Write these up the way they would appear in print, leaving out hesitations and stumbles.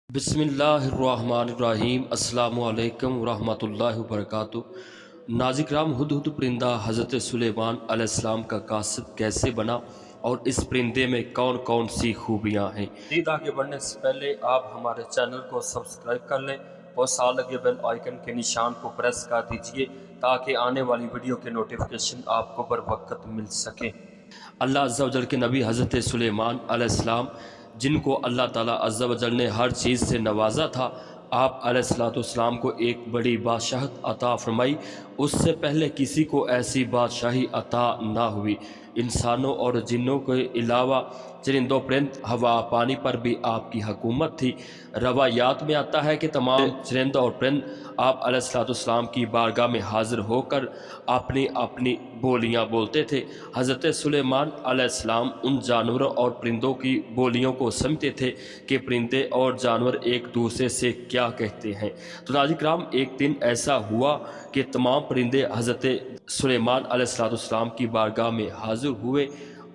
बिस्मिल्लाहिर्रहमानिर्रहीम। अस्सलामु अलैकुम वरहमतुल्लाहि वबरकातुहू। नाज़रीन किराम, हुदहुद परिंदा हज़रत सुलेमान अलैहिस्सलाम का कासिद कैसे बना और इस परिंदे में कौन कौन सी खूबियाँ हैं। मज़ीद आगे बढ़ने से पहले आप हमारे चैनल को सब्सक्राइब कर लें और साथ लगे बेल आइकन के निशान को प्रेस कर दीजिए ताकि आने वाली वीडियो के नोटिफिकेशन आपको बर वक्त मिल सकें। अल्लाह अज़्ज़ा वजल के नबी हज़रत सुलेमान अलैहिस्सलाम, जिनको अल्लाह ताला अज़्ज़ा वजल ने हर चीज़ से नवाजा था, आप अलैहिस्सलाम को एक बड़ी बादशाहत अता फरमाई। उससे पहले किसी को ऐसी बादशाही अता ना हुई। इंसानों और जिन्नों के अलावा चरिंदों परिंद हवा पानी पर भी आपकी हुकूमत थी। रवायात में आता है कि तमाम चरिंद और परिंद आप अलैहिस्सलाम की बारगाह में हाजिर होकर अपनी अपनी बोलियां बोलते थे। हज़रत सुलेमान अलैहिस्सलाम उन जानवरों और परिंदों की बोलियों को समझते थे कि परिंदे और जानवर एक दूसरे से क्या कहते हैं। तो नाज़रीन किराम, एक दिन ऐसा हुआ कि तमाम परिंदे हज़रत सुलेमान अलैहिस्सलाम की बारगाह में हाजिर हुए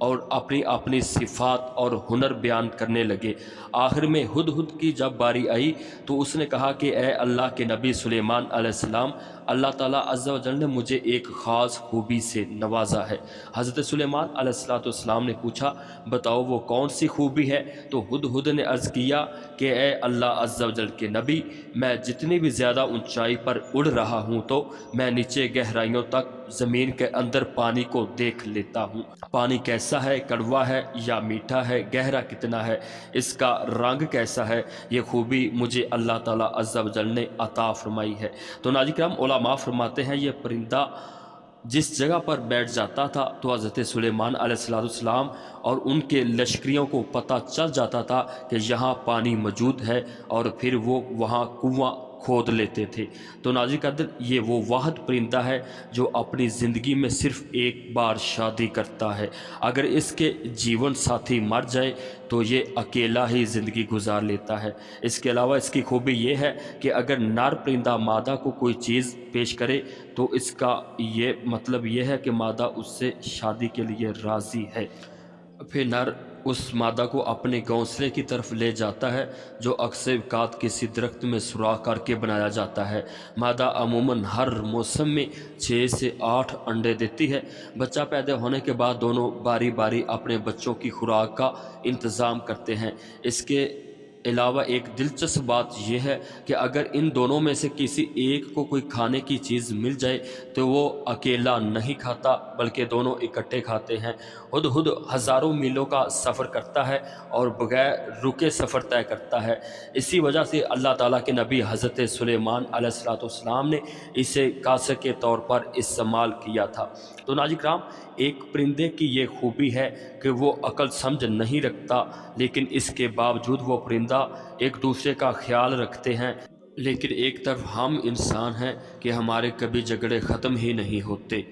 और अपनी अपनी सिफ़ात और हुनर बयान करने लगे। आखिर में हुदहुद की जब बारी आई तो उसने कहा कि ए अल्लाह के नबी सुलेमान अलैहिस्सलाम, अल्लाह ताला अज़्ज़ा वजल ने मुझे एक ख़ास खूबी से नवाजा है। हज़रत सुलेमान अलैहिस्सलाम ने पूछा, बताओ वो कौन सी खूबी है। तो हुदहुद ने अर्ज़ किया कि ए अल्लाह अज़्ज़ा वजल के नबी, मैं जितनी भी ज़्यादा ऊंचाई पर उड़ रहा हूँ तो मैं नीचे गहराइयों तक ज़मीन के अंदर पानी को देख लेता हूँ। पानी कैसा है, कड़वा है या मीठा है, गहरा कितना है, इसका रंग कैसा है, ये खूबी मुझे अल्लाह ताला अज़्ज़ा वजल ने अता फरमाई है। तो नाज़रीन किराम, उलमा फरमाते हैं ये परिंदा जिस जगह पर बैठ जाता था तो हज़रत सुलेमान अलैहिस्सलाम और उनके लश्करियों को पता चल जाता था कि यहाँ पानी मौजूद है और फिर वो वहाँ कुआं खोद लेते थे। तो नाज़रीन कदर, ये वो वाहिद परिंदा है जो अपनी ज़िंदगी में सिर्फ़ एक बार शादी करता है। अगर इसके जीवन साथी मर जाए तो ये अकेला ही ज़िंदगी गुजार लेता है। इसके अलावा इसकी खूबी ये है कि अगर नर परिंदा मादा को कोई चीज़ पेश करे तो इसका ये मतलब ये है कि मादा उससे शादी के लिए राज़ी है। फिर नर उस मादा को अपने घोंसले की तरफ ले जाता है, जो अक्सर कात किसी दरख्त में सुराख करके बनाया जाता है। मादा अमूमन हर मौसम में 6 से 8 अंडे देती है। बच्चा पैदा होने के बाद दोनों बारी बारी अपने बच्चों की खुराक का इंतज़ाम करते हैं। इसके अलावा एक दिलचस्प बात यह है कि अगर इन दोनों में से किसी एक को कोई खाने की चीज़ मिल जाए तो वो अकेला नहीं खाता बल्कि दोनों इकट्ठे खाते हैं। हुदहुद हज़ारों मीलों का सफ़र करता है और बगैर रुके सफ़र तय करता है। इसी वजह से अल्लाह ताला के नबी हज़रत सुलेमान अलैहिस्सलाम ने इसे कासे के तौर पर इस्तेमाल किया था। तो नाज़रीन किराम, एक परिंदे की ये खूबी है कि वो अक्ल समझ नहीं रखता, लेकिन इसके बावजूद वो परिंदा एक दूसरे का ख्याल रखते हैं। लेकिन एक तरफ हम इंसान हैं कि हमारे कभी झगड़े ख़त्म ही नहीं होते।